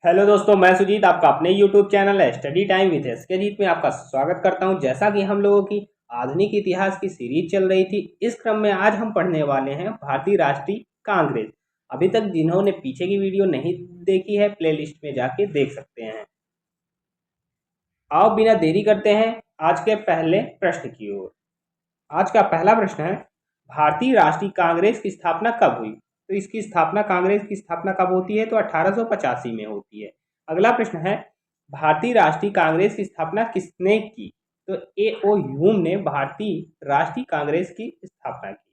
Hello दोस्तों, मैं सुजीत आपका अपने यूट्यूब चैनल है स्टडी टाइम विद एस के जीत में आपका स्वागत करता हूं। जैसा कि हम लोगों की आधुनिक इतिहास की सीरीज चल रही थी, इस क्रम में आज हम पढ़ने वाले हैं भारतीय राष्ट्रीय कांग्रेस। अभी तक जिन्होंने पीछे की वीडियो नहीं देखी है, प्लेलिस्ट में जाके देख सकते हैं। आओ बिना देरी करते हैं आज के पहले प्रश्न की ओर। आज का पहला प्रश्न है, भारतीय राष्ट्रीय कांग्रेस की स्थापना कब हुई? तो इसकी स्थापना, कांग्रेस की स्थापना कब होती है? तो 1885 में होती है। अगला प्रश्न है, भारतीय राष्ट्रीय कांग्रेस की स्थापना किसने की? तो A.O. ह्यूम ने भारतीय राष्ट्रीय कांग्रेस की स्थापना की।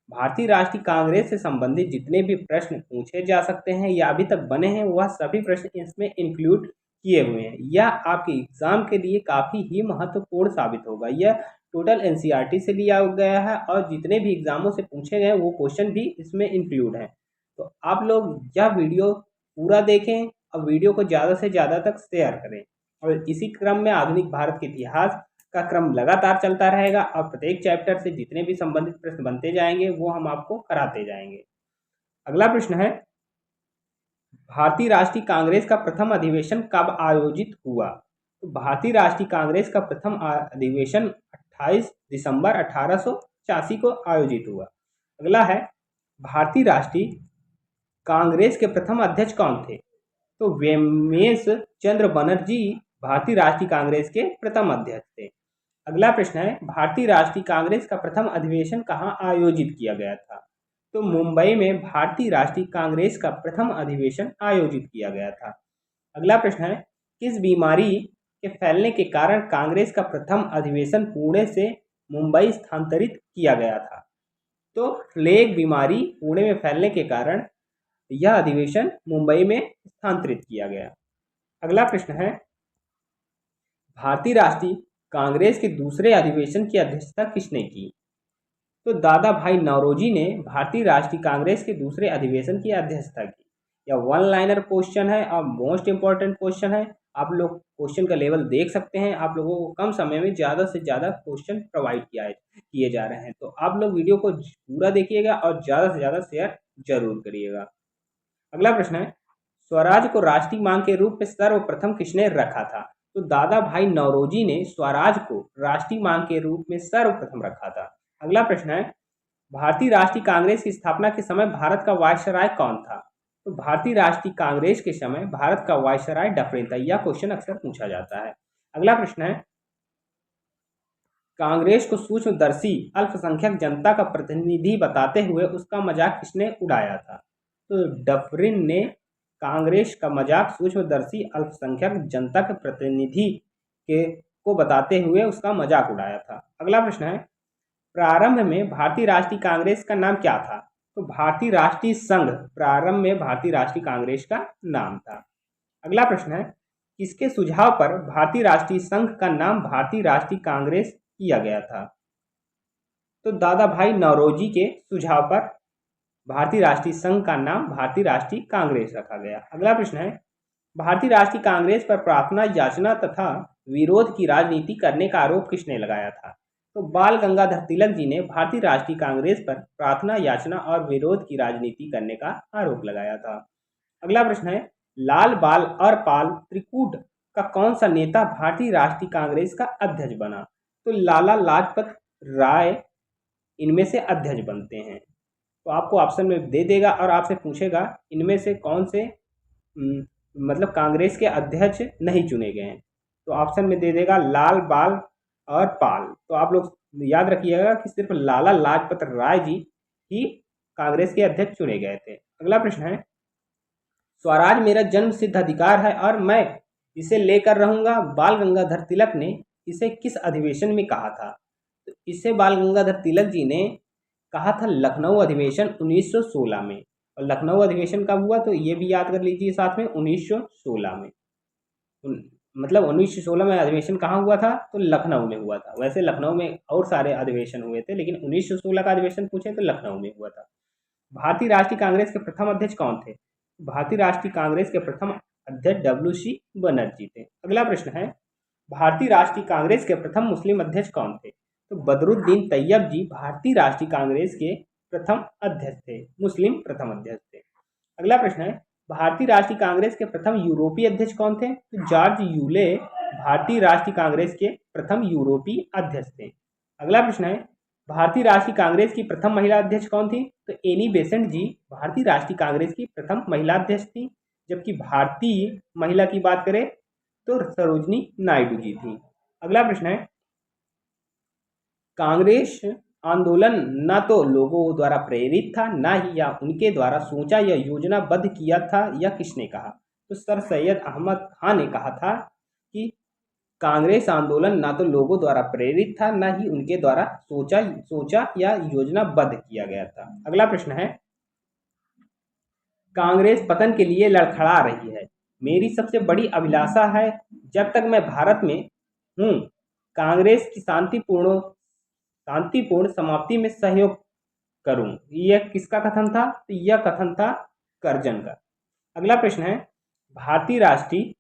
भारतीय राष्ट्रीय कांग्रेस से संबंधित जितने भी प्रश्न पूछे जा सकते हैं या अभी तक बने हैं, वह सभी प्रश्न इसमें इंक्लूड किए हुए हैं। यह आपके एग्जाम के लिए काफ़ी ही महत्वपूर्ण साबित होगा। यह टोटल एनसीईआरटी से लिया गया है और जितने भी एग्जामों से पूछे गए वो क्वेश्चन भी इसमें इंक्लूड हैं। तो आप लोग यह वीडियो पूरा देखें और वीडियो को ज़्यादा से ज़्यादा तक शेयर करें। और इसी क्रम में आधुनिक भारत के इतिहास का क्रम लगातार चलता रहेगा और प्रत्येक चैप्टर से जितने भी संबंधित प्रश्न बनते जाएंगे वो हम आपको कराते जाएंगे। अगला प्रश्न है, भारतीय राष्ट्रीय कांग्रेस का प्रथम अधिवेशन कब आयोजित हुआ? तो भारतीय राष्ट्रीय कांग्रेस का प्रथम अधिवेशन 28 दिसंबर 1886 को आयोजित हुआ। अगला है, भारतीय राष्ट्रीय कांग्रेस के प्रथम अध्यक्ष कौन थे? तो वेमेश चंद्र बनर्जी भारतीय राष्ट्रीय कांग्रेस के प्रथम अध्यक्ष थे। अगला प्रश्न है, भारतीय राष्ट्रीय कांग्रेस का प्रथम अधिवेशन कहाँ आयोजित किया गया था? तो मुंबई में भारतीय राष्ट्रीय कांग्रेस का प्रथम अधिवेशन आयोजित किया गया था। अगला प्रश्न है, किस बीमारी के फैलने के कारण कांग्रेस का प्रथम अधिवेशन पुणे से मुंबई स्थानांतरित किया गया था? तो प्लेग बीमारी पुणे में फैलने के कारण यह अधिवेशन मुंबई में स्थानांतरित किया गया। अगला प्रश्न है, भारतीय राष्ट्रीय कांग्रेस के दूसरे अधिवेशन की अध्यक्षता किसने की? तो दादा भाई नौरोजी ने भारतीय राष्ट्रीय कांग्रेस के दूसरे अधिवेशन की अध्यक्षता की। यह वन लाइनर क्वेश्चन है और मोस्ट इंपॉर्टेंट क्वेश्चन है। आप लोग क्वेश्चन का लेवल देख सकते हैं। आप लोगों को कम समय में ज़्यादा से ज़्यादा क्वेश्चन प्रोवाइड किए जा रहे हैं। तो आप लोग वीडियो को पूरा देखिएगा और ज़्यादा से ज़्यादा शेयर जरूर करिएगा। अगला प्रश्न है, स्वराज को राष्ट्रीय मांग के रूप में सर्वप्रथम किसने रखा था? तो दादा भाई नौरोजी ने स्वराज को राष्ट्रीय मांग के रूप में सर्वप्रथम रखा था। अगला प्रश्न है, भारतीय राष्ट्रीय कांग्रेस की स्थापना के समय भारत का वायसराय कौन था? तो भारतीय राष्ट्रीय कांग्रेस के समय भारत का वायसराय डफरिन था। यह क्वेश्चन अक्सर पूछा जाता है। अगला प्रश्न है, कांग्रेस को सूक्ष्मदर्शी अल्पसंख्यक जनता का प्रतिनिधि बताते हुए उसका मजाक किसने उड़ाया था? तो डफरिन ने कांग्रेस का मजाक सूक्ष्मदर्शी अल्पसंख्यक जनता के प्रतिनिधि के को बताते हुए उसका मजाक उड़ाया था। अगला प्रश्न है, प्रारंभ में भारतीय राष्ट्रीय कांग्रेस का नाम क्या था? तो भारतीय राष्ट्रीय संघ प्रारंभ में भारतीय राष्ट्रीय कांग्रेस का नाम था। अगला प्रश्न है, किसके सुझाव पर भारतीय राष्ट्रीय संघ का नाम भारतीय राष्ट्रीय कांग्रेस किया गया था? तो दादा भाई नौरोजी के सुझाव पर भारतीय राष्ट्रीय संघ का नाम भारतीय राष्ट्रीय कांग्रेस रखा गया। अगला प्रश्न है, भारतीय राष्ट्रीय कांग्रेस पर प्रार्थना याचना तथा विरोध की राजनीति करने का आरोप किसने लगाया था? तो बाल गंगाधर तिलक जी ने भारतीय राष्ट्रीय कांग्रेस पर प्रार्थना याचना और विरोध की राजनीति करने का आरोप लगाया था। अगला प्रश्न है, लाल बाल और पाल त्रिकूट का कौन सा नेता भारतीय राष्ट्रीय कांग्रेस का अध्यक्ष बना? तो लाला लाजपत राय इनमें से अध्यक्ष बनते हैं। तो आपको ऑप्शन में दे देगा और आपसे पूछेगा इनमें से कौन से मतलब कांग्रेस के अध्यक्ष नहीं चुने गए हैं। तो ऑप्शन में दे देगा लाल बाल और पाल। तो आप लोग याद रखिएगा कि सिर्फ लाला लाजपत राय जी ही कांग्रेस के अध्यक्ष चुने गए थे। अगला प्रश्न है, स्वराज मेरा जन्म सिद्ध अधिकार है और मैं इसे लेकर रहूंगा, बाल गंगाधर तिलक ने इसे किस अधिवेशन में कहा था? तो इसे बाल गंगाधर तिलक जी ने कहा था लखनऊ अधिवेशन 1916 में। और लखनऊ अधिवेशन कब हुआ? तो ये भी याद कर लीजिए साथ में, 1916 में। मतलब 1916 में अधिवेशन कहाँ हुआ था? तो लखनऊ में हुआ था। वैसे लखनऊ में और सारे अधिवेशन हुए थे, लेकिन 1916 का अधिवेशन पूछे तो लखनऊ में हुआ था। भारतीय राष्ट्रीय कांग्रेस के प्रथम अध्यक्ष कौन थे? भारतीय राष्ट्रीय कांग्रेस के प्रथम अध्यक्ष WC बनर्जी थे। अगला प्रश्न है, भारतीय राष्ट्रीय कांग्रेस के प्रथम मुस्लिम अध्यक्ष कौन थे? तो बदरुद्दीन तैयब जी भारतीय राष्ट्रीय कांग्रेस के प्रथम अध्यक्ष थे, मुस्लिम प्रथम अध्यक्ष थे। अगला प्रश्न है, भारतीय राष्ट्रीय कांग्रेस के प्रथम यूरोपीय अध्यक्ष कौन थे? तो जॉर्ज यूले भारतीय राष्ट्रीय कांग्रेस के प्रथम यूरोपीय अध्यक्ष थे। अगला प्रश्न है, भारतीय राष्ट्रीय कांग्रेस की प्रथम महिला अध्यक्ष कौन थी? तो एनी बेसेंट जी भारतीय राष्ट्रीय कांग्रेस की प्रथम महिला अध्यक्ष थी। जबकि भारतीय महिला की बात करें तो सरोजनी नायडू जी थी। अगला प्रश्न है, कांग्रेस आंदोलन न तो लोगों द्वारा प्रेरित था, न ही या उनके द्वारा सोचा या योजनाबद्ध किया था, या किसने कहा? तो सर सैयद अहमद खान ने कहा था कि कांग्रेस आंदोलन न तो लोगों द्वारा प्रेरित था, न ही उनके द्वारा सोचा या योजनाबद्ध किया गया था। अगला प्रश्न है, कांग्रेस पतन के लिए लड़खड़ा रही है। मेरी सबसे बड़ी अभिलाषा है जब तक मैं भारत में हूँ कांग्रेस की शांतिपूर्ण समाप्ति में सहयोग करूं। यह किसका कथन था? तो यह कथन था करजन का। अगला प्रश्न है, भारतीय राष्ट्रीय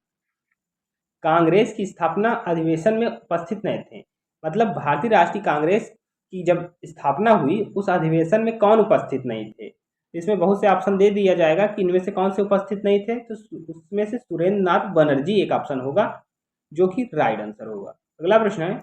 कांग्रेस की स्थापना अधिवेशन में उपस्थित नहीं थे। मतलब भारतीय राष्ट्रीय कांग्रेस की जब स्थापना हुई उस अधिवेशन में कौन उपस्थित नहीं थे? इसमें बहुत से ऑप्शन दे दिया जाएगा कि इनमें से कौन से उपस्थित नहीं थे। तो उसमें से सुरेंद्र नाथ बनर्जी एक ऑप्शन होगा जो कि राइट आंसर होगा। अगला प्रश्न है,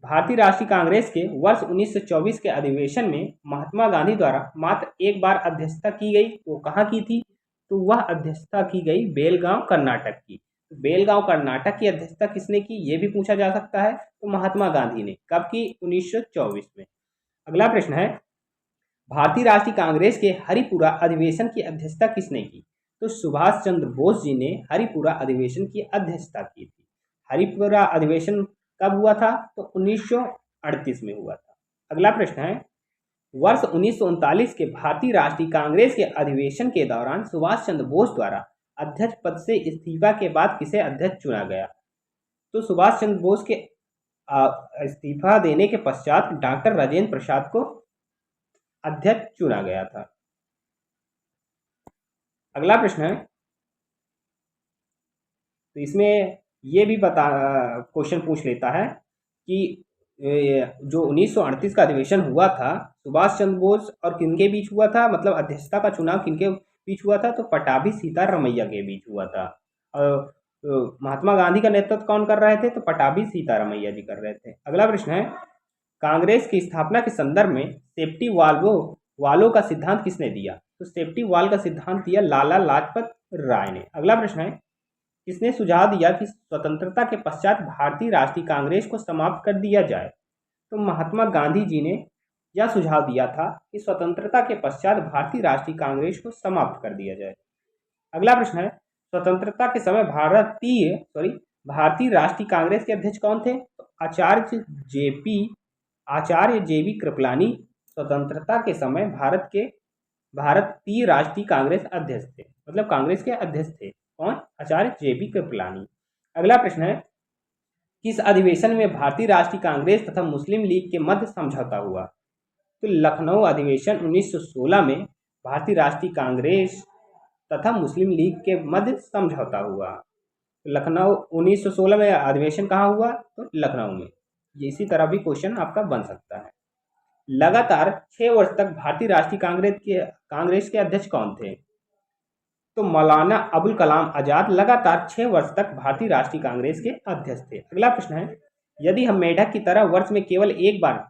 भारतीय राष्ट्रीय कांग्रेस के वर्ष 1924 के अधिवेशन में महात्मा गांधी द्वारा मात्र एक बार अध्यक्षता की गई, वो कहाँ की थी? तो वह अध्यक्षता की गई बेलगांव कर्नाटक की। बेलगांव कर्नाटक की अध्यक्षता किसने की, ये भी पूछा जा सकता है। तो महात्मा गांधी ने। कब की? 1924 में। अगला प्रश्न है, भारतीय राष्ट्रीय कांग्रेस के हरिपुरा अधिवेशन की अध्यक्षता किसने की? तो सुभाष चंद्र बोस जी ने हरिपुरा अधिवेशन की अध्यक्षता की थी। हरिपुरा अधिवेशन कब हुआ था? तो 1938 में हुआ था। अगला प्रश्न है, वर्ष 1939 के भारतीय राष्ट्रीय कांग्रेस के अधिवेशन के दौरान सुभाष चंद्र बोस द्वारा अध्यक्ष पद से इस्तीफा के बाद किसे अध्यक्ष चुना गया? तो सुभाष चंद्र बोस के इस्तीफा देने के पश्चात डॉक्टर राजेंद्र प्रसाद को अध्यक्ष चुना गया था। अगला प्रश्न है, तो इसमें ये भी क्वेश्चन पूछ लेता है कि जो 1938 का अधिवेशन हुआ था सुभाष चंद्र बोस और किनके बीच हुआ था? मतलब अध्यक्षता का चुनाव किनके बीच हुआ था? तो पटाभी सीतारमैया के बीच हुआ था। और महात्मा गांधी का नेतृत्व कौन कर रहे थे? तो पटाभी सीतारमैया जी कर रहे थे। अगला प्रश्न है, कांग्रेस की स्थापना के संदर्भ में सेफ्टी वालों का सिद्धांत किसने दिया? तो सेफ्टी वॉल का सिद्धांत दिया लाला लाजपत राय ने। अगला प्रश्न है, किसने सुझाव दिया कि स्वतंत्रता के पश्चात भारतीय राष्ट्रीय कांग्रेस को समाप्त कर दिया जाए? तो महात्मा गांधी जी ने यह सुझाव दिया था कि स्वतंत्रता के पश्चात भारतीय राष्ट्रीय कांग्रेस को समाप्त कर दिया जाए। अगला प्रश्न है, स्वतंत्रता के समय भारतीय राष्ट्रीय कांग्रेस के अध्यक्ष कौन थे? तो आचार्य जेबी कृपलानी स्वतंत्रता के समय भारतीय राष्ट्रीय कांग्रेस अध्यक्ष थे। मतलब कांग्रेस के अध्यक्ष थे कौन? आचार्य जेबी कृपलानी। अगला प्रश्न है, किस अधिवेशन में भारतीय राष्ट्रीय कांग्रेस तथा मुस्लिम लीग के मध्य समझौता हुआ? तो लखनऊ अधिवेशन 1916 में भारतीय राष्ट्रीय कांग्रेस तथा मुस्लिम लीग के मध्य समझौता हुआ। लखनऊ 1916 में अधिवेशन कहाँ हुआ? तो लखनऊ में। इसी तरह भी क्वेश्चन आपका बन सकता है। लगातार 6 वर्ष तक भारतीय राष्ट्रीय कांग्रेस के अध्यक्ष कौन थे? तो मौलाना अबुल कलाम आजाद लगातार 6 वर्ष तक भारतीय राष्ट्रीय कांग्रेस के अध्यक्ष थे। अगला प्रश्न है, यदि हम मेढक की तरह वर्ष में केवल एक बार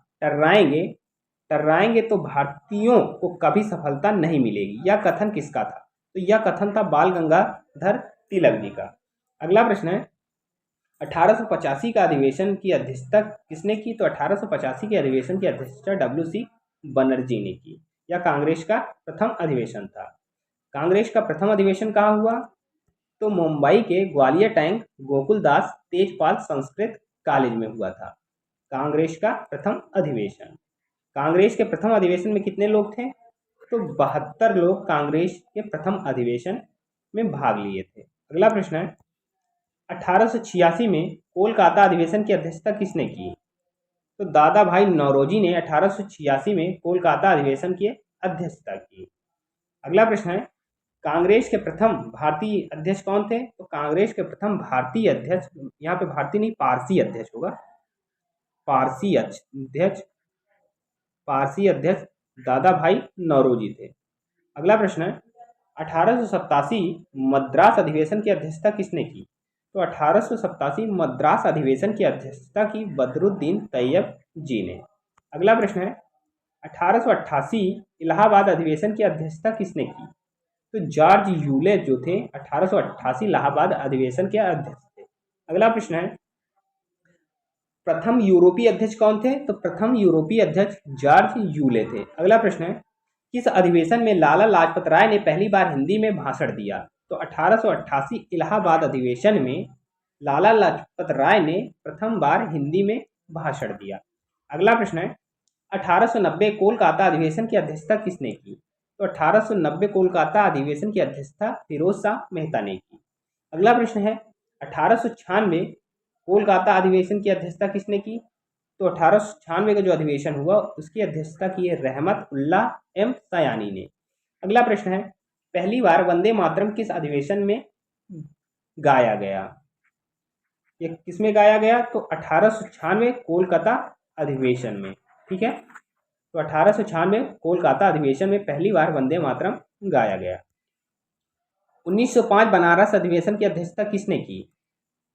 टर्राएंगे तो भारतीयों को कभी सफलता नहीं मिलेगी। यह कथन किसका था? तो यह कथन था बाल गंगाधर तिलक जी का। अगला प्रश्न है, 1885 का अधिवेशन की अध्यक्षता किसने की? तो 1885 के अधिवेशन की अध्यक्षता WC बनर्जी ने की। यह कांग्रेस का प्रथम अधिवेशन था। कांग्रेस का प्रथम अधिवेशन कहाँ हुआ? तो मुंबई के ग्वालियर टैंक गोकुलदास तेजपाल संस्कृत कॉलेज में हुआ था कांग्रेस का प्रथम अधिवेशन। कांग्रेस के प्रथम अधिवेशन में कितने लोग थे? तो 72 लोग कांग्रेस के प्रथम अधिवेशन में भाग लिए थे। अगला प्रश्न है, 1886 में कोलकाता अधिवेशन की अध्यक्षता किसने की? तो दादा भाई नौरोजी ने 1886 में कोलकाता अधिवेशन की अध्यक्षता की। अगला प्रश्न है, कांग्रेस के प्रथम भारतीय अध्यक्ष कौन थे? तो कांग्रेस के प्रथम भारतीय अध्यक्ष, यहाँ पे भारतीय नहीं पारसी अध्यक्ष होगा, पारसी अध्यक्ष दादा भाई नौरोजी थे। अगला प्रश्न है, 1887 मद्रास अधिवेशन की अध्यक्षता किसने की? तो 1887 मद्रास अधिवेशन की अध्यक्षता की बदरुद्दीन तैयब जी ने। अगला प्रश्न है 1888 इलाहाबाद अधिवेशन की अध्यक्षता किसने की? तो जॉर्ज यूले जो थे 1888 इलाहाबाद अधिवेशन के अध्यक्ष थे। अगला प्रश्न है प्रथम यूरोपीय अध्यक्ष कौन थे? तो प्रथम यूरोपीय अध्यक्ष जॉर्ज यूले थे। अगला प्रश्न है किस अधिवेशन में लाला लाजपत राय ने पहली बार हिंदी में भाषण दिया? तो 1888 इलाहाबाद अधिवेशन में लाला लाजपत राय ने प्रथम बार हिंदी में भाषण दिया। अगला प्रश्न है 1890 कोलकाता अधिवेशन की अध्यक्षता किसने की? तो 1890 कोलकाता अधिवेशन की अध्यक्षता फिरोज शाह मेहता ने की। अगला प्रश्न है 1896 कोलकाता अधिवेशन की अध्यक्षता किसने की? तो 1896 का जो अधिवेशन हुआ उसकी अध्यक्षता की है रहमत उल्लाह एम सयानी ने। अगला प्रश्न है पहली बार वंदे मातरम किस अधिवेशन में गाया गया? ये किसमें गाया गया? तो 1896 कोलकाता अधिवेशन में। ठीक है, तो 1896 कोलकाता अधिवेशन में पहली बार वंदे मातरम गाया गया। 1905 बनारस अधिवेशन की अध्यक्षता किसने की?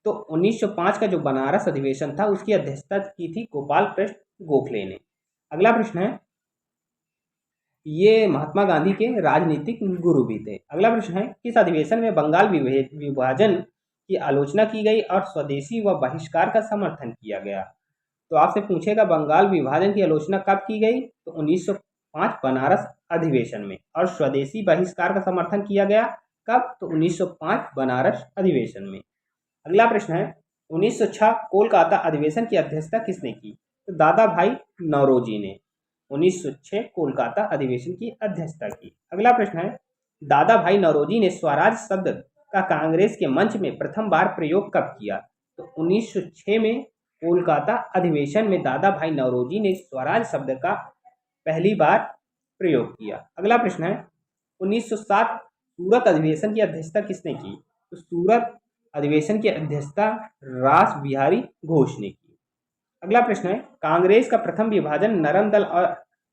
तो 1905 का जो बनारस अधिवेशन था उसकी अध्यक्षता की थी गोपाल कृष्ण गोखले ने। अगला प्रश्न है ये महात्मा गांधी के राजनीतिक गुरु भी थे। अगला प्रश्न है किस अधिवेशन में बंगाल विभाजन की आलोचना की गई और स्वदेशी व बहिष्कार का समर्थन किया गया? तो आपसे पूछेगा बंगाल विभाजन की आलोचना कब की गई? तो 1905 बनारस अधिवेशन में। और स्वदेशी बहिष्कार का समर्थन किया गया कब? तो 1905 बनारस अधिवेशन में। अगला प्रश्न है 1906 कोलकाता अधिवेशन की अध्यक्षता किसने की? तो दादा भाई नौरोजी ने 1906 कोलकाता अधिवेशन की अध्यक्षता की। अगला प्रश्न है दादा भाई नौरोजी ने स्वराज शब्द का कांग्रेस के मंच में प्रथम बार प्रयोग कब किया? तो 1906 में कोलकाता अधिवेशन में दादा भाई नौरोजी ने स्वराज शब्द का पहली बार प्रयोग किया। अगला प्रश्न है 1907 सूरत अधिवेशन की अध्यक्षता किसने की? तो सूरत अधिवेशन की अध्यक्षता रास बिहारी घोष ने की। अगला प्रश्न है कांग्रेस का प्रथम विभाजन नरम दल और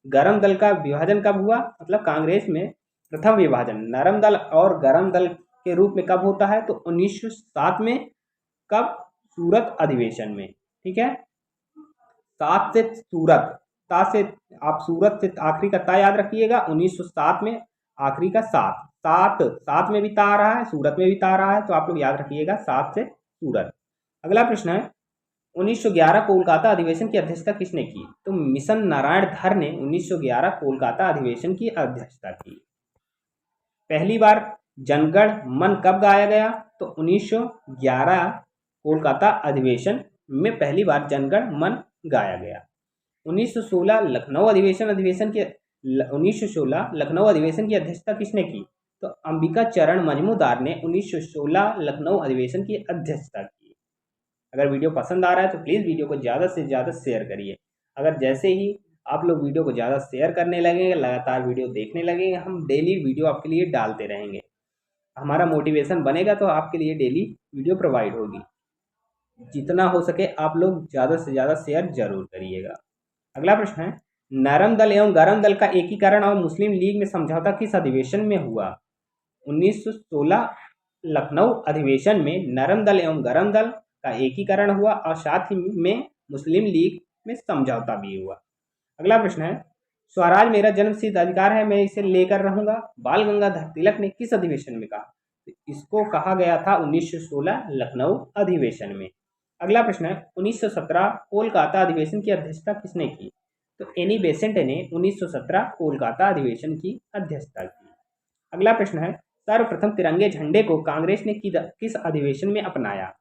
गरम दल का विभाजन कब हुआ? मतलब कांग्रेस में प्रथम विभाजन नरम दल और गरम दल के रूप में कब होता है? तो 1907 में। कब? सूरत अधिवेशन में। ठीक है, सात से सूरत, ता से आप सूरत से आखिरी का ता याद रखिएगा। 1907 में आखिरी का सात, सात में भी ता आ रहा है, सूरत में भी ता आ रहा है, तो आप लोग याद रखिएगा सात से सूरत। अगला प्रश्न है 1911 कोलकाता अधिवेशन की अध्यक्षता किसने की? तो मिशन नारायण धर ने 1911 कोलकाता अधिवेशन की अध्यक्षता की। पहली बार जनगण मन कब गाया गया? तो 1911 कोलकाता अधिवेशन में पहली बार जनगण मन गाया गया। 1916 लखनऊ अधिवेशन की 1916 लखनऊ अधिवेशन की अध्यक्षता किसने की? तो अंबिका चरण मजमूदार ने 1916 लखनऊ अधिवेशन की अध्यक्षता की। अगर वीडियो पसंद आ रहा है तो प्लीज़ वीडियो को ज़्यादा से ज़्यादा शेयर करिए। अगर जैसे ही आप लोग वीडियो को ज़्यादा शेयर करने लगेंगे, लगातार वीडियो देखने लगेंगे, हम डेली वीडियो आपके लिए डालते रहेंगे। हमारा मोटिवेशन बनेगा तो आपके लिए डेली वीडियो प्रोवाइड होगी। जितना हो सके आप लोग ज़्यादा से ज़्यादा शेयर जरूर करिएगा। अगला प्रश्न है नरम दल एवं गरम दल का एकीकरण और मुस्लिम लीग में समझौता किस अधिवेशन में हुआ? 1916 लखनऊ अधिवेशन में नरम दल एवं गरम दल का एकीकरण हुआ और साथ ही में मुस्लिम लीग में समझौता भी हुआ। अगला प्रश्न है स्वराज मेरा जन्मसिद्ध अधिकार है, मैं इसे लेकर रहूंगा, बाल गंगाधर तिलक ने किस अधिवेशन में कहा? तो इसको कहा गया था 1916 लखनऊ अधिवेशन में। अगला प्रश्न है 1917 कोलकाता अधिवेशन की अध्यक्षता किसने की? तो एनी बेसेंट ने 1917 कोलकाता अधिवेशन की अध्यक्षता की। अगला प्रश्न है सर्वप्रथम तिरंगे झंडे को कांग्रेस ने किस अधिवेशन में अपनाया?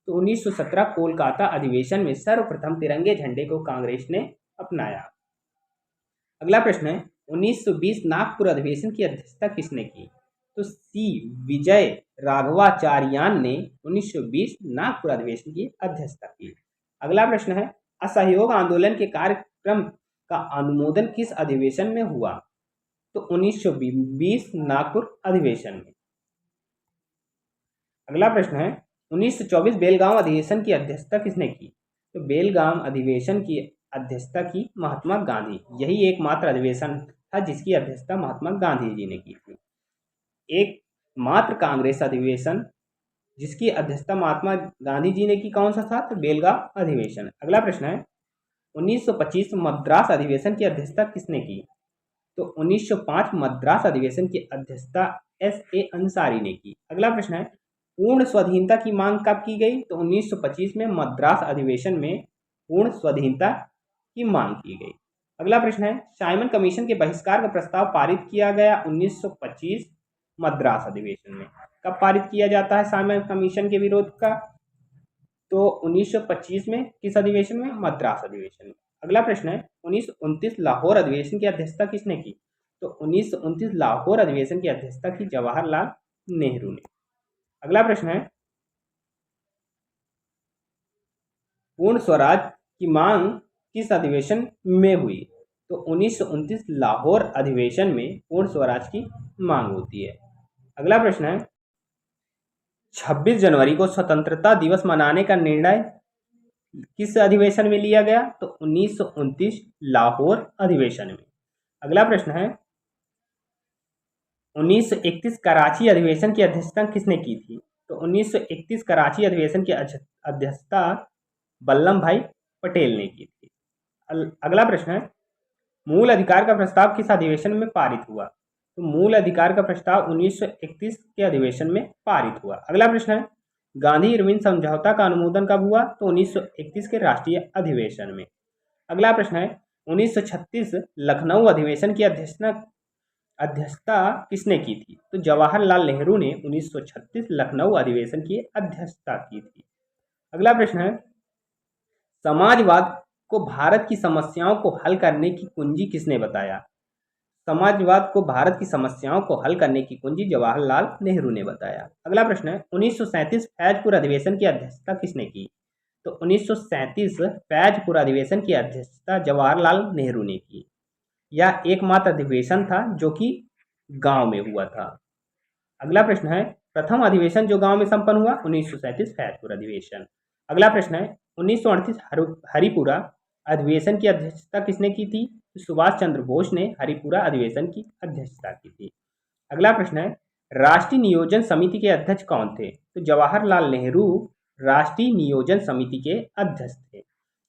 तो 1917 कोलकाता अधिवेशन में सर्वप्रथम तिरंगे झंडे को कांग्रेस ने अपनाया। अगला प्रश्न है 1920 नागपुर अधिवेशन की अध्यक्षता किसने की? तो सी विजय राघवाचार्यान ने 1920 नागपुर अधिवेशन की अध्यक्षता की। अगला प्रश्न है असहयोग आंदोलन के कार्यक्रम का अनुमोदन किस अधिवेशन में हुआ? तो 1920 नागपुर अधिवेशन में। अगला प्रश्न है 1924 बेलगांव अधिवेशन की अध्यक्षता किसने की? तो बेलगांव अधिवेशन की अध्यक्षता की महात्मा गांधी। यही एकमात्र अधिवेशन था जिसकी अध्यक्षता महात्मा गांधी जी ने की थी। एक मात्र कांग्रेस अधिवेशन जिसकी अध्यक्षता महात्मा गांधी जी ने की कौन सा था? तो बेलगांव अधिवेशन। अगला प्रश्न है 1925 मद्रास अधिवेशन की अध्यक्षता किसने की? तो 1905 मद्रास अधिवेशन की अध्यक्षता S.A. अंसारी ने की। अगला प्रश्न है पूर्ण स्वाधीनता की मांग कब की गई? तो 1925 में मद्रास अधिवेशन में पूर्ण स्वाधीनता की मांग की गई। अगला प्रश्न है साइमन कमीशन के बहिष्कार का प्रस्ताव पारित किया गया 1925 मद्रास अधिवेशन में। कब पारित किया जाता है साइमन कमीशन के विरोध का? तो 1925 में किस अधिवेशन में? मद्रास अधिवेशन में। अगला प्रश्न है 1929 लाहौर अधिवेशन की अध्यक्षता किसने की? तो 1929 लाहौर अधिवेशन की अध्यक्षता की जवाहरलाल नेहरू ने। अगला प्रश्न है पूर्ण स्वराज की मांग किस अधिवेशन में हुई? तो 1929 लाहौर अधिवेशन में पूर्ण स्वराज की मांग होती है। अगला प्रश्न है 26 जनवरी को स्वतंत्रता दिवस मनाने का निर्णय किस अधिवेशन में लिया गया? तो 1929 लाहौर अधिवेशन में। अगला प्रश्न है 1931 कराची अधिवेशन की अध्यक्षता किसने की थी? तो 1931 कराची अधिवेशन की अध्यक्षता वल्लभ भाई पटेल ने की थी। अगला प्रश्न है मूल अधिकार का प्रस्ताव किस अधिवेशन में पारित हुआ? तो मूल अधिकार का प्रस्ताव 1931 के अधिवेशन में पारित हुआ। अगला प्रश्न है गांधी इरविन समझौता का अनुमोदन कब हुआ? तो 1931 के राष्ट्रीय अधिवेशन में। अगला प्रश्न है 1936 लखनऊ अधिवेशन की अध्यक्षता किसने की थी? तो जवाहरलाल नेहरू ने 1936 लखनऊ अधिवेशन की अध्यक्षता की थी। अगला प्रश्न है समाजवाद को भारत की समस्याओं को हल करने की कुंजी किसने बताया? समाजवाद को भारत की समस्याओं को हल करने की कुंजी जवाहरलाल नेहरू ने बताया। अगला प्रश्न है 1937 फैजपुर अधिवेशन की अध्यक्षता किसने की? तो 1937 फैजपुर अधिवेशन की अध्यक्षता जवाहरलाल नेहरू ने की। यह एकमात्र अधिवेशन था जो कि गांव में हुआ था। अगला प्रश्न है प्रथम अधिवेशन जो गांव में संपन्न हुआ 1937 फैजपुर अधिवेशन। अगला प्रश्न है 1938 हरिपुरा अधिवेशन की अध्यक्षता किसने की थी? सुभाष चंद्र बोस ने हरिपुरा अधिवेशन की अध्यक्षता की थी। अगला प्रश्न है राष्ट्रीय नियोजन समिति के अध्यक्ष कौन थे? तो जवाहरलाल नेहरू राष्ट्रीय नियोजन समिति के अध्यक्ष थे।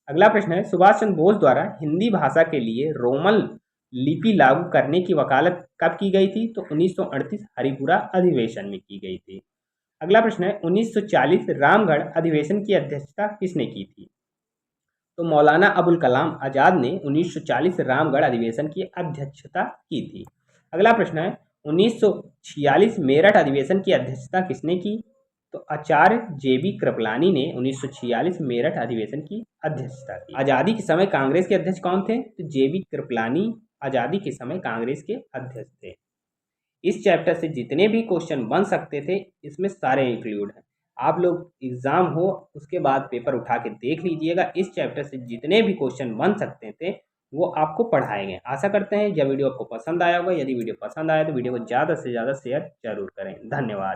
अगला प्रश्न है सुभाष चंद्र बोस द्वारा हिंदी भाषा के लिए रोमन लिपि लागू करने की वकालत कब की गई थी? तो 1938 हरिपुरा अधिवेशन में की गई थी। अगला प्रश्न है 1940 रामगढ़ अधिवेशन की अध्यक्षता किसने की थी? तो मौलाना अबुल कलाम आजाद ने 1940 रामगढ़ अधिवेशन की अध्यक्षता की थी। अगला प्रश्न है 1946 मेरठ अधिवेशन की अध्यक्षता किसने की? तो आचार्य JB कृपलानी ने 1946 मेरठ अधिवेशन की अध्यक्षता की। आजादी के समय कांग्रेस के अध्यक्ष कौन थे? तो JB कृपलानी आजादी के समय कांग्रेस के अध्यक्ष थे। इस चैप्टर से जितने भी क्वेश्चन बन सकते थे इसमें सारे इंक्लूड हैं। आप लोग एग्जाम हो उसके बाद पेपर उठा के देख लीजिएगा। इस चैप्टर से जितने भी क्वेश्चन बन सकते थे वो आपको पढ़ाए गए। आशा करते हैं यह वीडियो आपको पसंद आया होगा। यदि वीडियो पसंद आया तो वीडियो को ज़्यादा से ज़्यादा शेयर जरूर करें। धन्यवाद।